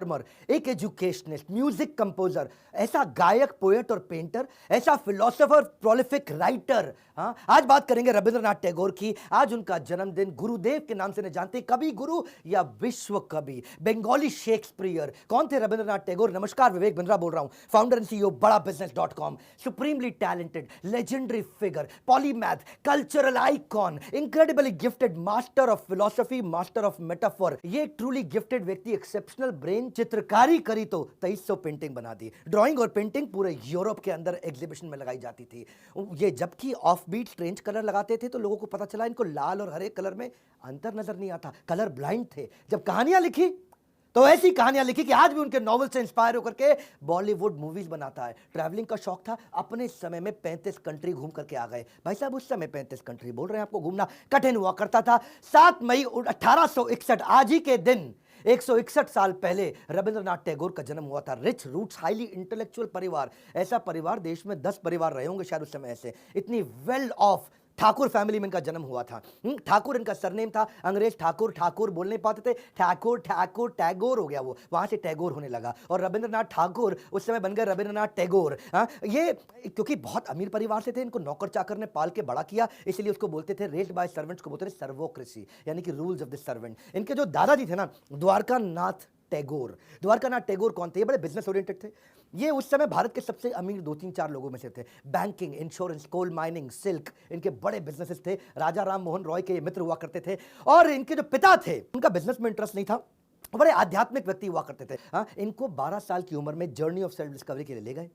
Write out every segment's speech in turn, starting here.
Performer, एक educationist, music composer, ऐसा गायक, पोएट और पेंटर, ऐसा फिलोसोफर, प्रोलिफिक राइटर। हाँ, आज बात करेंगे रविंद्रनाथ टैगोर की। आज उनका जन्मदिन, गुरुदेव के नाम से नहीं जानते, कवि गुरु या विश्व कवि, बंगाली शेक्सपियर। कौन थे रविंद्रनाथ टैगोर? नमस्कार, विवेक बिंद्रा बोल रहा हूं, फाउंडर एंड सीईओ बड़ा बिजनेस.com। Supremely talented, legendary figure, polymath, cultural icon, incredibly gifted, master of philosophy, master of metaphor. ये ट्रूली गिफ्टेड व्यक्ति, एक्सेप्शनल ब्रेन। चित्रकारी करी तो 2300 पेंटिंग बना दी। ड्राइंग और पेंटिंग पूरे यूरोप के अंदर एग्जीबिशन में लगाई जाती थी। ये जबकि ऑफ बीट स्ट्रेंज कलर लगाते थे तो लोगों को पता चला इनको लाल और हरे कलर में अंतर नजर नहीं आता, कलर ब्लाइंड थे। जब कहानियां लिखी तो ऐसी कहानियां लिखी कि आज भी उनके नॉवल से इंस्पायर होकर के बॉलीवुड मूवीज बनाता है। ट्रैवलिंग का शौक था, अपने समय में 35 कंट्री घूम करके आ गए। भाई साहब, उस समय 35 कंट्री बोल रहे हैं, आपको घूमना कठिन हुआ करता था। 7 मई 1861, आज ही के दिन 161 साल पहले रविंद्रनाथ टैगोर का जन्म हुआ था। रिच रूट्स, हाईली इंटेलेक्चुअल परिवार। ऐसा परिवार देश में 10 परिवार रहे होंगे शायद उस समय ऐसे। इतनी वेल ऑफ ठाकुर फैमिली में इनका जन्म हुआ था। ठाकुर इनका सरनेम था। अंग्रेज ठाकुर ठाकुर बोल नहीं पाते थे, ठाकुर ठाकुर टैगोर हो गया, वो वहां से टैगोर होने लगा। और रविंद्रनाथ ठाकुर उस समय बन गए रविंद्रनाथ टैगोर। ये क्योंकि बहुत अमीर परिवार से थे, इनको नौकर चाकर ने पाल के बड़ा किया, इसलिए उसको बोलते थे, रेस्ड बाय सर्वेंट्स को बोलते थे सर्वोक्रेसी, यानी कि रूल्स ऑफ द सर्वेंट। इनके जो दादाजी थे ना, द्वारका नाथ टैगोर। द्वारकानाथ टैगोर कौन थे? ये बड़े बिजनेस ओरिएंटेड थे। ये उस समय भारत के सबसे अमीर 2-3-4 लोगों में से थे। Banking, insurance, coal mining, silk, इनके बड़े बिजनेसेस थे। राजा राम मोहन रॉय के मित्र हुआ करते थे। और इनके जो पिता थे, उनका बिजनेस में इंटरेस्ट नहीं था, बड़े आध्यात्मिक व्यक्ति हुआ करते थे। इनको 12 साल की उम्र में जर्नी ऑफ सेल्फ डिस्कवरी के लिए ले गए।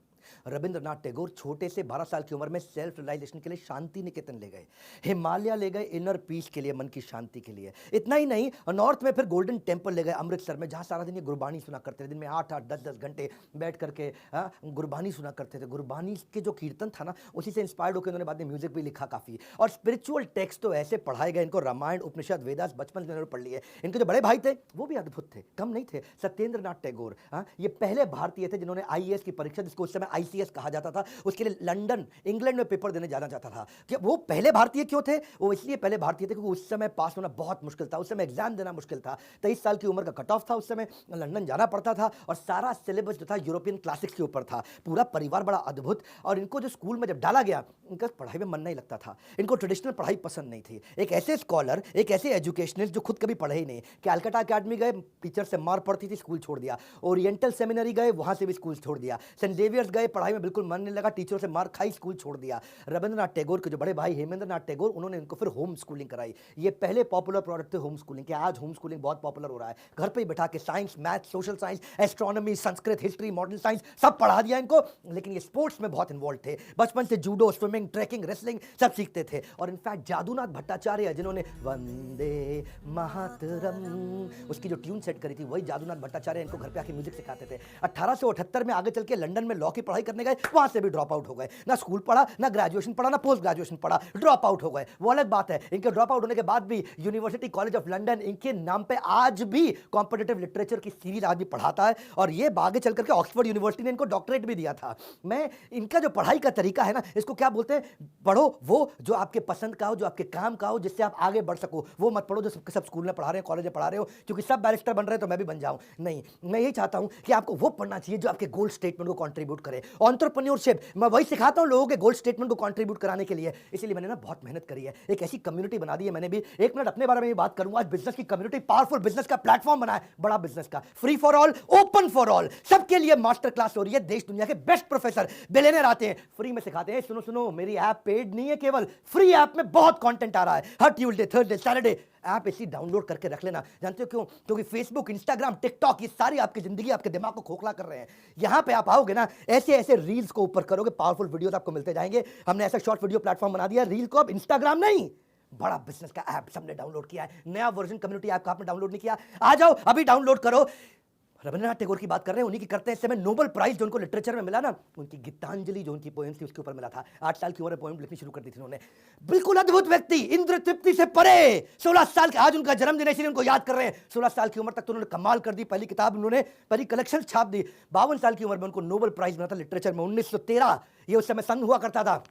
रविंद्रनाथ टैगोर छोटे से 12 साल की उम्र में सेल्फ रियलाइजेशन के लिए शांति निकेतन ले गए, हिमालय ले गए इनर पीस के लिए, मन की शांति के लिए। इतना ही नहीं, नॉर्थ में फिर गोल्डन टेम्पल ले गए अमृतसर में, जहां सारा दिन ये गुरबानी सुना करते थे। दिन में 8-8, 10-10 घंटे बैठ करके गुरबानी सुना करते थे। गुरबानी के जो कीर्तन था ना, उसी से इंस्पायर्ड होकर उन्होंने बाद में म्यूजिक भी लिखा काफी। और स्पिरिचुअल टेक्स्ट तो ऐसे पढ़ाए गए इनको, रामायण, उपनिषद, वेदास बचपन से उन्होंने पढ़ लिए। इनके जो बड़े भाई थे वो भी अद्भुत थे, कम नहीं थे। सत्येंद्रनाथ टैगोर, ये पहले भारतीय थे जिन्होंने आईएएस की परीक्षा, जिसको उस समय आईसीएस कहा जाता था, उसके लिए लंदन, इंग्लैंड में पेपर देने जाना चाहता था। कि वो पहले भारतीय क्यों थे? वो इसलिए पहले भारतीय थे क्योंकि उस समय पास होना बहुत मुश्किल था, उस समय एग्जाम देना मुश्किल था। 23 साल की उम्र का कट ऑफ था उस समय, लंदन जाना पड़ता था और सारा सिलेबस जो था यूरोपियन क्लासिक्स के ऊपर था। पूरा परिवार बड़ा अद्भुत। और इनको जो स्कूल में जब डाला गया, इनका पढ़ाई में मन नहीं लगता था, इनको ट्रेडिशनल पढ़ाई पसंद नहीं थी। एक ऐसे स्कॉलर, एक ऐसे एजुकेशनिस्ट जो खुद कभी पढ़े ही नहीं, कैलकाटा अकेडमी गए, टीचर से मार पड़ती थी, स्कूल छोड़ दिया। ओरिएंटल सेमिनरी गए, वहां से भी स्कूल छोड़ दिया। सेंट जेवियर्स गए, पढ़ाई में बिल्कुल मन नहीं लगा, टीचरों से मार खाई, स्कूल छोड़ दिया। रविंद्रनाथ टैगोर के जो बड़े भाई हेमेंद्रनाथ टैगोर, उन्होंने इनको फिर होम स्कूलिंग कराई। ये पहले पॉपुलर प्रोडक्ट थे होम स्कूलिंग के। आज होम स्कूलिंग बहुत पॉपुलर हो रहा है। घर पे ही बैठा के science, math, social science, astronomy, Sanskrit, history, modern science सब पढ़ा दिया इनको। लेकिन ये स्पोर्ट्स में बहुत इन्वॉल्व थे। बचपन से जूडो, स्विमिंग, ट्रैकिंग, रेसलिंग सब सीखते थे। और इनफैक्ट जादूनाथ भट्टाचार्य, जिन्होंने वंदे मातरम उसकी जो ट्यून सेट करी थी, वही जादूनाथ भट्टाचार्य इनको घर पे आके म्यूजिक सिखाते थे। 1878 में आगे चल के लंदन में लॉ की पढ़ाई करने गए, वहां से भी ड्रॉप आउट हो गए। ना स्कूल पढ़ा, ना ग्रेजुएशन पढ़ा, ना पोस्ट ग्रेजुएशन पढ़ा, ड्रॉप आउट हो गए। वो अलग बात है। इनके ड्रॉप आउट होने के बाद भी यूनिवर्सिटी कॉलेज ऑफ लंदन इनके नाम पे आज भी कॉम्पिटिटिव लिटरेचर की सीरीज आज भी पढ़ाता है। और ये आगे चल करके ऑक्सफोर्ड यूनिवर्सिटी ने इनको डॉक्टरेट भी दिया था। मैं इनका जो पढ़ाई का तरीका है ना, इसको क्या बोलते हैं, पढ़ो वो जो आपके पसंद का हो, जो आपके काम का हो, जिससे आप आगे बढ़ सको। वो मत पढ़ो जो सबके सब स्कूल में पढ़ा रहे हैं, कॉलेज में पढ़ा रहे हो, क्योंकि सब बैरिस्टर बन रहे हैं तो मैं भी बन जाऊं। नहीं, मैं यही चाहता हूं कि आपको वो पढ़ना चाहिए जो आपके गोल स्टेटमेंट को कंट्रीब्यूट करे। एंटरप्रेन्योरशिप, मैं वही सिखाता हूं लोगों के गोल स्टेटमेंट को कंट्रीब्यूट कराने के लिए। इसलिए मैंने ना बहुत मेहनत करी है, एक ऐसी कम्युनिटी बना दी है मैंने भी। 1 मिनट अपने बारे में बात करूंगा। आज बिजनेस की कम्युनिटी, पावरफुल बिजनेस का प्लेटफॉर्म बना है, बड़ा बिजनेस का, free for all, open for all, सबके लिए मास्टर क्लास हो रही है। देश दुनिया के बेस्ट प्रोफेसर, बिलियनर आते हैं, फ्री में सिखाते हैं। सुनो सुनो, मेरी ऐप पेड नहीं है, केवल फ्री ऐप में बहुत कंटेंट आ रहा है। हर ट्यूसडे, थर्सडे, सैटरडे ऐप इसी डाउनलोड करके रख लेना। जानते हो क्यों? क्योंकि फेसबुक, इंस्टाग्राम, टिकटॉक, ये सारी आपकी जिंदगी, आपके दिमाग को खोखला कर रहे हैं। यहां पे आप आओगे ना, ऐसे ऐसे रील्स को ऊपर करोगे, पावरफुल वीडियोस आपको मिलते जाएंगे। हमने ऐसा शॉर्ट वीडियो प्लेटफॉर्म बना दिया, रील को अब इंस्टाग्राम नहीं, बड़ा बिजनेस का ऐप सबने डाउनलोड किया है। नया वर्जन कम्युनिटी ऐप का आपने डाउनलोड नहीं किया? आ जाओ, अभी डाउनलोड करो। रविंद्रनाथ टैगोर की बात कर रहे हैं, उन्हीं की करते हैं। इस समय नोबेल प्राइज जो उनको लिटरेचर में मिला ना, उनकी गीतांजलि जो उनकी पोएम थी उसके ऊपर मिला था। 8 साल की उम्र में पोएम लिखनी शुरू कर दी थी उन्होंने। बिल्कुल अद्भुत व्यक्ति, इंद्र तृप्ति से परे। 16 साल के आज उनका जन्मदिन है, इसलिए उनको याद कर रहे हैं। 16 साल की उम्र तक तो उन्होंने कमाल कर दी, पहली किताब उन्होंने, पहली कलेक्शन छाप दी। 52 साल की उम्र में उनको नोबेल प्राइज मिला था लिटरेचर में 1913। ये उस समय संघ हुआ करता था,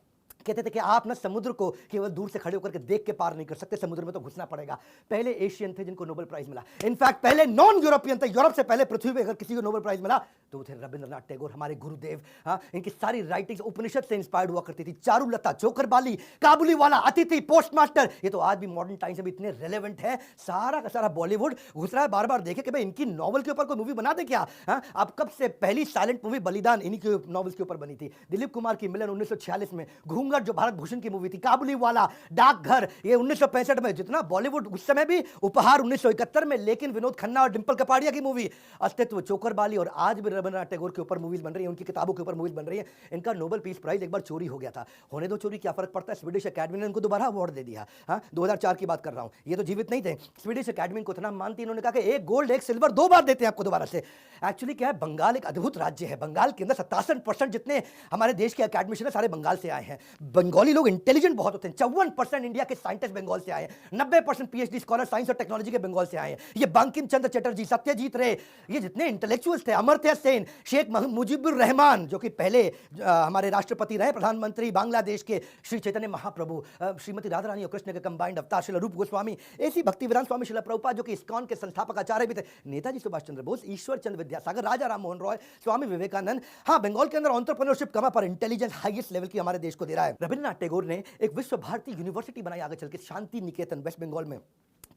कहते थे कि आप ना समुद्र को केवल दूर से खड़े होकर के देख के पार नहीं कर सकते, समुद्र में तो घुसना पड़ेगा। पहले एशियन थे जिनको नोबेल प्राइज मिला, इनफैक्ट पहले नॉन यूरोपियन थे। यूरोप से पहले पृथ्वी पे अगर किसी को नोबेल प्राइज मिला तो वो थे रविंद्रनाथ टैगोर, हमारे गुरुदेव। हाँ, इनकी सारी राइटिंग्स उपनिषद से इंस्पायर्ड हुआ करती थी। चारुलता, जोकर बाली, काबुली वाला, अतिथि, पोस्टमास्टर, ये तो आज भी मॉडर्न टाइम्स में इतने रेलेवेंट है। सारा का सारा बॉलीवुड घुस रहा है, बार बार देखे कि भाई इनकी नॉवल के ऊपर कोई मूवी बना दे क्या। हाँ, अब कब से पहली साइलेंट मूवी बलिदान इन्हीं के नॉवल्स के ऊपर बनी थी। दिलीप कुमार की मिलन 1946 में, घूंघट जो भारत भूषण की मूवी थी, काबुली वाला, डाकघर ये 1965 में। जितना बॉलीवुड उस समय भी, उपहार 1971 में, लेकिन विनोद खन्ना और डिंपल कपाड़िया की मूवी, अस्तित्व, चोकर बाली, और आज भी रविंद्रनाथ टैगोर के ऊपर मूवीज बन रही है, उनकी किताबों के ऊपर मूवीज बन रही है। इनका नोबेल पीस प्राइज एक बार चोरी हो गया था, होने दो चोरी, क्या फर्क पड़ता है। स्वीडिश अकेडमी ने इनको दोबारा अवार्ड दे दिया। हाँ, 2004 की बात कर रहा हूं, ये तो जीवित नहीं थे। स्वीडिश अकेडमी को इतना मानती, इन्होंने कहा कि एक गोल्ड एक सिल्वर 2 बार देते हैं आपको दोबारा से। एक्चुअली क्या है, बंगाल एक अद्भुत राज्य है। बंगाल के अंदर 57% जितने हमारे देश के अकेडमिशियन है सारे बंगाल से आए हैं। बंगाली लोग इंटेलिजेंट बहुत होते हैं। 54% इंडिया के साइंटिस्ट बंगाल से आए हैं। 90% पीएचडी स्कॉलर साइंस और टेक्नोलॉजी के बंगाल से आए हैं। ये बंकिम चंद्र चटर्जी, सत्यजीत रे, ये जितने इंटेलेक्चुअल्स थे, अमर्त्य सेन, शेख मुजीबुर रहमान जो कि पहले हमारे राष्ट्रपति रहे, प्रधानमंत्री बांग्लादेश के, श्री चैतन्य महाप्रभु, श्रीमती राधा रानी और कृष्ण के कंबाइंड अवतार श्रील रूप गोस्वामी, ऐसी भक्तिवेदांत स्वामी शिला प्रभुपाद जो कि इस्कॉन के संस्थापक आचार्य भी थे, नेताजी सुभाष चंद्र बोस, ईश्वर चंद्र विद्यासागर, राजा राम मोहन रॉय, स्वामी विवेकानंद। हाँ, बंगाल के अंदर एंटरप्रेन्योरशिप कम है पर इंटेलिजेंस हाईएस्ट लेवल की हमारे देश को दे रहा है। रविंद्रनाथ टैगोर ने एक विश्व भारती यूनिवर्सिटी बनाई आगे चल के, शांति निकेतन, वेस्ट बंगाल में।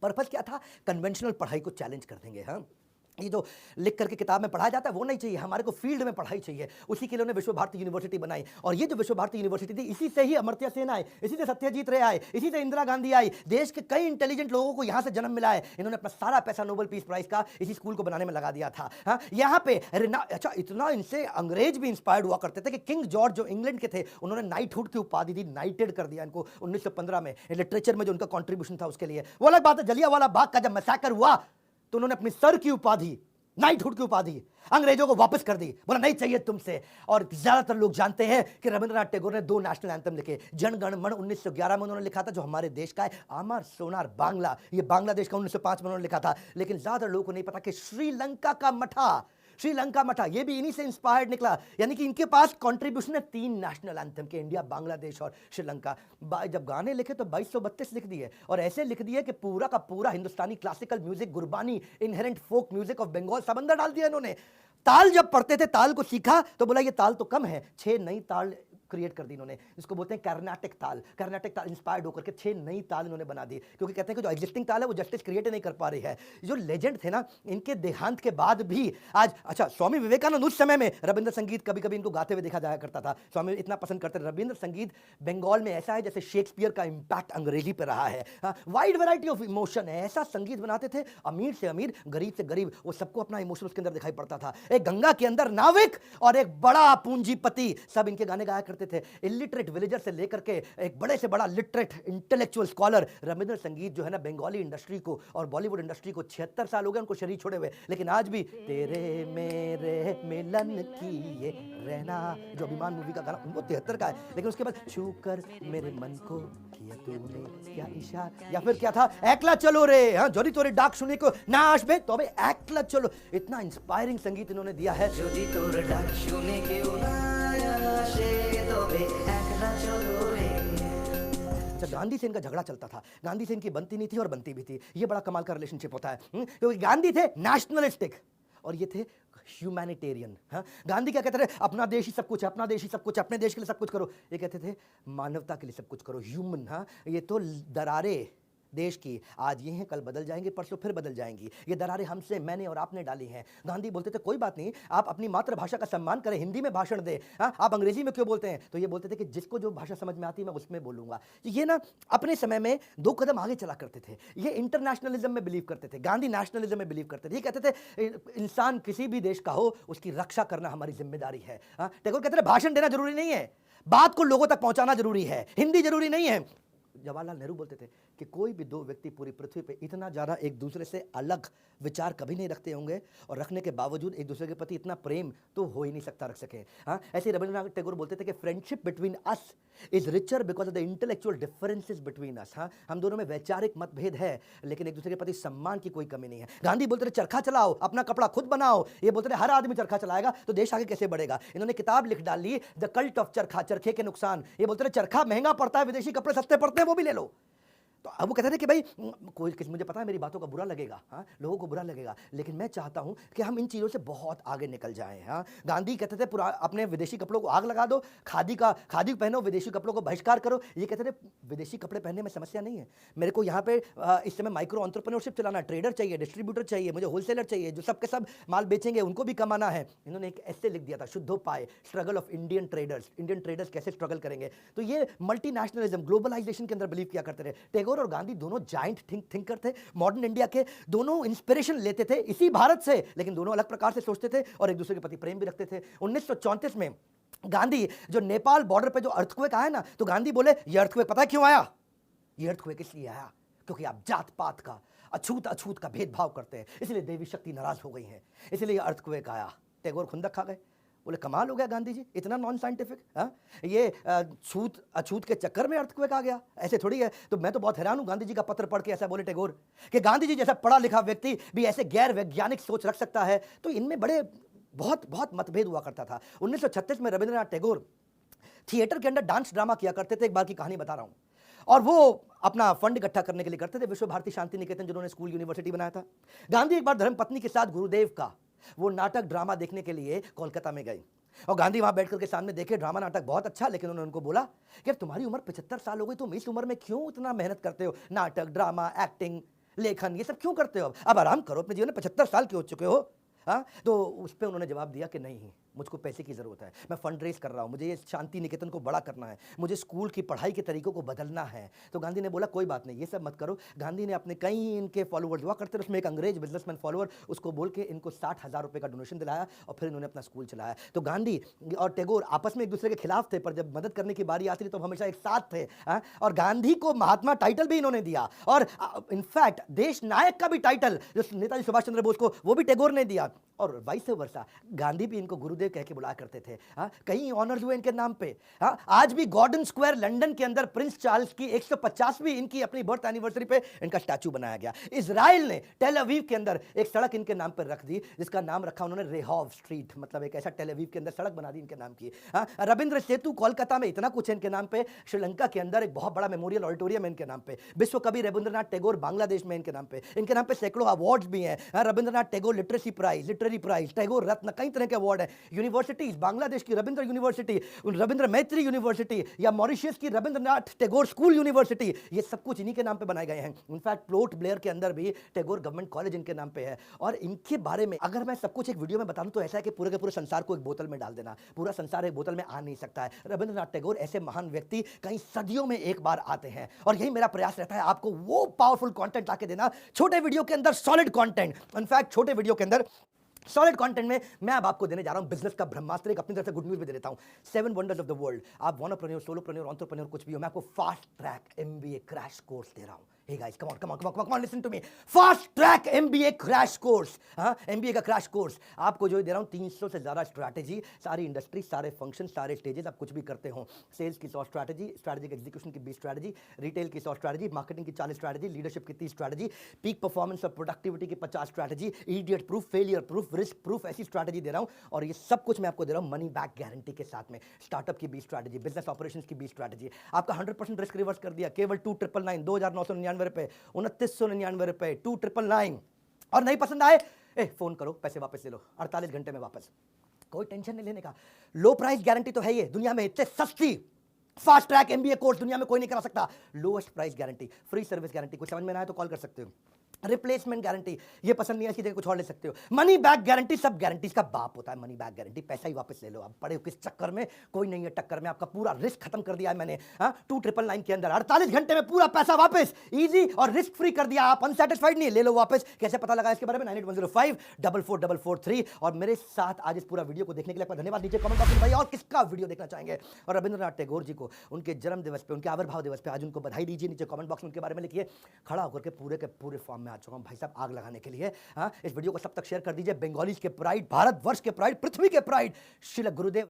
पर्पस क्या था, कन्वेंशनल पढ़ाई को चैलेंज कर देंगे। हाँ, ये जो लिख करके किताब में पढ़ाया जाता है वो नहीं चाहिए, हमारे को फील्ड में पढ़ाई चाहिए। उसी के लिए उन्होंने विश्व भारती यूनिवर्सिटी बनाई। और ये जो विश्व भारती यूनिवर्सिटी थी, इसी से ही अमर्त्य सेन आए, इसी से सत्यजीत रे आए, इसी से इंदिरा गांधी आई। देश के कई इंटेलिजेंट लोगों को यहाँ से जन्म मिला है। इन्होंने अपना सारा पैसा नोबेल पीस प्राइज का इसी स्कूल को बनाने में लगा दिया था। हाँ, यहाँ पे अच्छा, इतना इनसे अंग्रेज भी इंस्पायर्ड हुआ करते थे कि किंग जॉर्ज जो इंग्लैंड के थे, उन्होंने नाइटहुड की उपाधि दी, नाइटेड कर दिया इनको 1915 में। लिटरेचर में जो उनका कॉन्ट्रीब्यूशन था उसके लिए। वो अलग बात है, जलियांवाला बाग का जब मैसाकर हुआ तो उन्होंने अपनी सर की उपाधि, नाइटहुड की उपाधि, अंग्रेजों को वापस कर दी, बोला नहीं चाहिए तुमसे। और ज्यादातर लोग जानते हैं कि रविंद्रनाथ टैगोर ने 2 नेशनल एंथम लिखे। जन गण मन 1911 में उन्होंने लिखा था, जो हमारे देश का है, अमर सोनार बांग्ला, ये बांग्लादेश का 1905 में उन्होंने लिखा था। लेकिन ज्यादातर लोगों को नहीं पता कि श्रीलंका का मठा, श्रीलंका मठा, ये भी इन्हीं से इंस्पायर्ड निकला। यानी कि इनके पास कंट्रीब्यूशन है 3 नेशनल एंथम के, इंडिया, बांग्लादेश और श्रीलंका। जब गाने लिखे तो 2232 लिख दिए, और ऐसे लिख दिए कि पूरा का पूरा Hindustani classical music, Gurbani, inherent folk music of Bengal सब अंदर डाल दिया इन्होंने। ताल जब पढ़ते थे, ताल को सीखा तो बोला ये ताल तो कम है, 6 नई ताल क्रिएट कर दी इन्होंने। इसको बोलते हैं कर्नाटक ताल। कर्नाटक ताल इंस्पायर्ड होकर के 6 नई ताल इन्होंने बना दी, क्योंकि कहते हैं कि जो एग्जिस्टिंग ताल है वो जस्टिस क्रिएट नहीं कर पा रही है। जो लेजेंड थे ना, इनके देहांत के बाद भी आज, अच्छा, स्वामी विवेकानंद उस समय में रविंद्र संगीत कभी कभी इनको गाते हुए देखा जाया करता था। स्वामी इतना पसंद करते थे। रविंद्र संगीत बंगाल में ऐसा है जैसे शेक्सपियर का इंपैक्ट अंग्रेजी पे रहा है। वाइड वैरायटी ऑफ इमोशन है, ऐसा संगीत बनाते थे, अमीर से अमीर, गरीब से गरीब, वो सबको अपना इमोशन उसके अंदर दिखाई पड़ता था। एक गंगा के अंदर नाविक और एक बड़ा पूंजीपति, सब इनके गाने गाया करते थे। इलिटरेट विलेजर से लेकर के एक बड़े से बड़ा लिटरेट इंटेलेक्चुअल स्कॉलर। रविंद्र संगीत जो है ना, बंगाली इंडस्ट्री को और बॉलीवुड इंडस्ट्री को 76 साल हो गए उनको शरीर छोड़े हुए, लेकिन आज भी तेरे मेरे मिलन की ये रहना, जो अभिमान मूवी का गाना, वो 73 का है। लेकिन उसके बाद छू कर मेरे मन को किया तूने क्या इशारा, या फिर क्या था, एकला चलो रे, हाँ, जोरी तोरे डाक सुने को ना आसबे तो एकला चलो। इतना इंस्पायरिंग संगीत इन्होंने दिया है। जोरी तोरे डाक सुने के अच्छा, गांधी से इनका झगड़ा चलता था। गांधी से इनकी बनती नहीं थी और बनती भी थी। ये बड़ा कमाल का रिलेशनशिप होता है, क्योंकि गांधी थे नेशनलिस्टिक और ये थे ह्यूमैनिटेरियन। हाँ, गांधी क्या कहते थे, अपना देश ही सब कुछ है, अपना देश ही सब कुछ, अपने देश के लिए सब कुछ करो। ये कहते थे मानवता के लिए सब कुछ करो, ह्यूमन। हाँ, ये तो दरारें देश की आज ये हैं, कल बदल जाएंगे, परसों फिर बदल जाएंगी। ये दरारें हमसे, मैंने और आपने डाली हैं। गांधी बोलते थे कोई बात नहीं, आप अपनी मातृभाषा का सम्मान करें, हिंदी में भाषण दें। हाँ, आप अंग्रेजी में क्यों बोलते हैं? तो ये बोलते थे कि जिसको जो भाषा समझ में आती है मैं उसमें बोलूंगा। ये ना अपने समय में 2 कदम आगे चला करते थे। ये इंटरनेशनलिज्म में बिलीव करते थे, गांधी नेशनलिज्म में बिलीव करते थे। ये कहते थे इंसान किसी भी देश का हो, उसकी रक्षा करना हमारी जिम्मेदारी है। हाँ, टैगोर कहते थे भाषण देना जरूरी नहीं है, बात को लोगों तक पहुंचाना जरूरी है, हिंदी जरूरी नहीं है, जवाहरलाल नेहरू बोलते थे कि कोई भी दो व्यक्ति पूरी पृथ्वी पे इतना ज़्यादा एक दूसरे से अलग विचार कभी नहीं रखते होंगे और रखने के बावजूद एक दूसरे के प्रति इतना प्रेम तो हो ही नहीं सकता रख सके। हाँ, ऐसे रविंद्रनाथ टैगोर बोलते थे कि friendship between us is richer because of the intellectual differences between us. हाँ, हम दोनों में वैचारिक मतभेद है लेकिन एक दूसरे के प्रति सम्मान की कोई कमी नहीं है। गांधी बोलते थे चरखा चलाओ, अपना कपड़ा खुद बनाओ, ये बोलते थे हर आदमी चरखा चलाएगा तो देश आगे कैसे बढ़ेगा। इन्होंने किताब लिख डाली द कल्ट ऑफ चरखा, चरखे के नुकसान। ये बोलते थे चरखा महंगा पड़ता है, विदेशी कपड़े सस्ते पड़ते हैं, वो भी ले लो। तो अब वो कहते थे कि भाई कोई मुझे पता है मेरी बातों का बुरा लगेगा, हाँ, लोगों को बुरा लगेगा, लेकिन मैं चाहता हूं कि हम इन चीज़ों से बहुत आगे निकल जाएं। हाँ, गांधी कहते थे पूरा अपने विदेशी कपड़ों को आग लगा दो, खादी पहनो, विदेशी कपड़ों को बहिष्कार करो। ये कहते थे विदेशी कपड़े पहनने में समस्या नहीं है, मेरे को यहाँ पे इस समय माइक्रो एंटरप्रेन्योरशिप चलाना, ट्रेडर चाहिए, डिस्ट्रीब्यूटर चाहिए, मुझे होलसेलर चाहिए, जो सबके सब माल बेचेंगे उनको भी कमाना है। इन्होंने एक ऐसे लिख दिया था, शुद्धोपाय, स्ट्रगल ऑफ इंडियन ट्रेडर्स कैसे स्ट्रगल करेंगे। तो ये मल्टीनेशनलिज्म, ग्लोबलाइजेशन के अंदर बिलीव किया करते थे। टैगोर और गांधी दोनों जाइंट थिंकर थे, मॉडर्न इंडिया के, दोनों इंस्पिरेशन लेते थे इसी भारत से, लेकिन दोनों अलग प्रकार से सोचते थे और एक दूसरे के प्रति प्रेम भी रखते थे। 1934 में गांधी जो नेपाल बॉर्डर पे जो अर्थक्वेक आया ना, तो गांधी बोले ये अर्थक्वेक पता है क्यों आया? ये अर्थक्वेक इसलिए आया क्योंकि आप जात पात का, अछूत का भेदभाव करते हैं, इसलिए देवी शक्ति नाराज हो गई है, इसलिए अर्थक्वेक आया। टैगोर खुंदक खा गए, बोले कमाल हो गया गांधी जी, इतना नॉन साइंटिफिक। हाँ, ये छूत अछूत के चक्कर में अर्थक्वेक आ गया, ऐसे थोड़ी है। तो मैं तो बहुत हैरान हूं गांधी जी का पत्र पढ़ के, ऐसा बोले टैगोर कि गांधी जी जैसा पढ़ा लिखा व्यक्ति भी ऐसे गैर वैज्ञानिक सोच रख सकता है। तो इनमें बड़े बहुत मतभेद हुआ करता था। 1936 में रविंद्रनाथ टैगोर थिएटर के अंदर डांस ड्रामा किया करते थे। एक बार की कहानी बता रहा हूं, और वो अपना फंड इकट्ठा करने के लिए करते थे। विश्व भारती शांति निकेतन जिन्होंने स्कूल यूनिवर्सिटी बनाया था। गांधी एक बार धर्मपत्नी के साथ गुरुदेव का वो नाटक ड्रामा देखने के लिए कोलकाता में गए और गांधी वहां बैठकर के सामने देखे ड्रामा नाटक बहुत अच्छा, लेकिन उन्होंने उनको बोला कि तुम्हारी उम्र 75 साल हो गई, तुम इस उम्र में क्यों इतना मेहनत करते हो, नाटक ड्रामा एक्टिंग लेखन ये सब क्यों करते हो, अब आराम करो, अपने जीवन में 75 साल के हो चुके हो। हाँ, तो उस पर उन्होंने जवाब दिया कि नहीं, मुझको पैसे की ज़रूरत है, मैं फंड रेज कर रहा हूँ, मुझे ये शांति निकेतन को बड़ा करना है, मुझे स्कूल की पढ़ाई के तरीकों को बदलना है। तो गांधी ने बोला कोई बात नहीं, ये सब मत करो। गांधी ने अपने कई इनके फॉलोअर्स हुआ करते थे, उसमें एक अंग्रेज बिजनेसमैन फॉलोअर, उसको बोल के इनको 60,000 रुपये का डोनेशन दिलाया और फिर इन्होंने अपना स्कूल चलाया। तो गांधी और टैगोर आपस में एक दूसरे के खिलाफ थे, पर जब मदद करने की बारी आती थी तो हमेशा एक साथ थे। हाँ, और गांधी को महात्मा टाइटल भी इन्होंने दिया, और इनफैक्ट देश नायक का भी टाइटल जो नेताजी सुभाष चंद्र बोस को, वो भी टैगोर ने दिया, और वाइस वर्सा गांधी भी इनको गुरुदेव कह के बुलाया करते थे। हाँ, कई ऑनर्स हुए इनके नाम पे। हाँ, आज भी गॉर्डन स्क्वायर लंदन के अंदर प्रिंस चार्ल्स की 150वीं इनकी अपनी बर्थ एनिवर्सरी पे इनका स्टैचू बनाया गया। इजराइल ने टेल अवीव के अंदर एक सड़क इनके नाम पर रख दी, जिसका नाम रखा उन्होंने रेहॉव स्ट्रीट, मतलब एक ऐसा टेल अवीव के अंदर सड़क बना दी इनके नाम की। हाँ, रविंद्र सेतु कोलकाता में, इतना कुछ है इनके नाम पे। श्रीलंका के अंदर एक बहुत बड़ा मेमोरियल ऑडिटोरियम है इनके नाम पे। विश्व कवि रविंद्रनाथ टैगोर बांग्लादेश में इनके नाम पे सैकड़ों अवार्ड्स भी हैं। रविंद्रनाथ टैगोर लिटरेसी प्राइज, टैगोर रत्न, कई तरह के अवार्ड है। यूनिवर्सिटीज, बांग्लादेश की रविंद्र यूनिवर्सिटी, रविंद्र मैत्री यूनिवर्सिटी, या मॉरिशस की रविंद्रनाथ टैगोर स्कूल यूनिवर्सिटी, ये सब कुछ इन्हीं के नाम पे बनाए गए हैं। इनफैक्ट पोर्ट ब्लेयर के अंदर भी टैगोर गवर्नमेंट कॉलेज इनके नाम पे है। और इनके बारे में अगर मैं सब कुछ एक वीडियो में बता दूं तो ऐसा है कि पूरे के पूरे संसार को एक बोतल में डाल देना, पूरा संसार एक बोतल में आ नहीं सकता है। रविंद्रनाथ टैगोर ऐसे महान व्यक्ति कई सदियों में एक बार आते हैं, और यही मेरा प्रयास रहता है आपको वो पावरफुल कंटेंट लाके देना, छोटे वीडियो के अंदर सॉलिड कंटेंट। इनफैक्ट छोटे वीडियो के अंदर सॉलिड कंटेंट में मैं अब आपको देने जा रहा हूं बिजनेस का ब्रह्मास्त्र, एक अपनी तरफ से गुड न्यूज भी दे देता हूं। 7 वंडर्स ऑफ द वर्ल्ड, आप वॉनरप्रेन्योर, सोलोप्रेन्योर, एंटरप्रेन्योर कुछ भी हो, मैं आपको fast track MBA crash course दे रहा हूं। Hey guys, come on, listen to me. Fast track MBA crash course. हाँ, MBA का क्रैश कोर्स आपको जो दे रहा हूँ, 300 से ज़्यादा स्ट्रैटेजी, सारी इंडस्ट्री, सारे फंक्शन, सारे स्टेजेस, आप कुछ भी करते हो। सेल्स की 100 स्ट्रैटेजी, स्ट्रैटेजिक एग्जीक्यूशन की 20 स्ट्रैटेजी, रिटेल की 100 स्ट्रैटेजी, मार्केटिंग की 40 स्ट्रैटेजी, लीडरशिप की 30 स्ट्रैटेजी, पीक परफॉर्मेंस और प्रोडक्टिविटी की 50 strategy, idiot proof, failure proof, risk proof, ऐसी स्ट्रैटेजी दे रहा हूँ। और ये सब कुछ मैं आपको दे रहा हूँ मनी बैक गारंटी के साथ में। स्टार्टअप की 20 स्ट्रैटेजी, बिजनेस ऑपरेशंस की 20 स्ट्रैटेजी, आपका 100% रिस्क रिवर्स कर दिया केवल 2999, 2,999 रुपये, 2999 रुपए, 2999। और नहीं पसंद आए फोन करो, पैसे वापस ले लो 48 घंटे में वापस, कोई टेंशन नहीं लेने का। लो प्राइस गारंटी तो है ये, दुनिया में इतने सस्ती फास्ट ट्रैक एमबीए कोर्स दुनिया में कोई नहीं करा सकता। Lowest price guarantee, free service guarantee. कुछ समझ में ना आए तो कॉल कर सकते हो। रिप्लेसमेंट गारंटी, ये पसंद नहीं है, इसी जगह कुछ और ले सकते हो। मनी बैक गारंटी, सब गारंटीज का बाप होता है मनी बैक गारंटी, पैसा ही वापस ले लो। आप पड़े हो किस चक्कर में, कोई नहीं है टक्कर में, आपका पूरा रिस्क खत्म कर दिया है मैंने। 2999 के अंदर 48 घंटे में पूरा पैसा वापस, इजी और रिस्क फ्री कर दिया। आप अनसेटिस्फाइड नहीं, ले लो वापस। कैसे पता लगा इसके बारे में? 9810544443। और मेरे साथ आज इस पूरा वीडियो को देखने के लिए आपका धन्यवाद दीजिए कमेंट बॉक्स में भाई, और किसका वीडियो देखना चाहेंगे। और रविंद्रनाथ टैगोर जी को उनके जन्म दिवस पे, उनके आविर्भाव दिवस पे आज उनको बधाई दीजिए। नीचे कमेंट बॉक्स में उनके बारे में लिखिए। खड़ा होकर के पूरे फॉर्म में आ चुका हूं भाई साहब आग लगाने के लिए। इस वीडियो को सब तक शेयर कर दीजिए। बंगालीज के प्राइड, भारतवर्ष के प्राइड, पृथ्वी के प्राइड, श्री गुरुदेव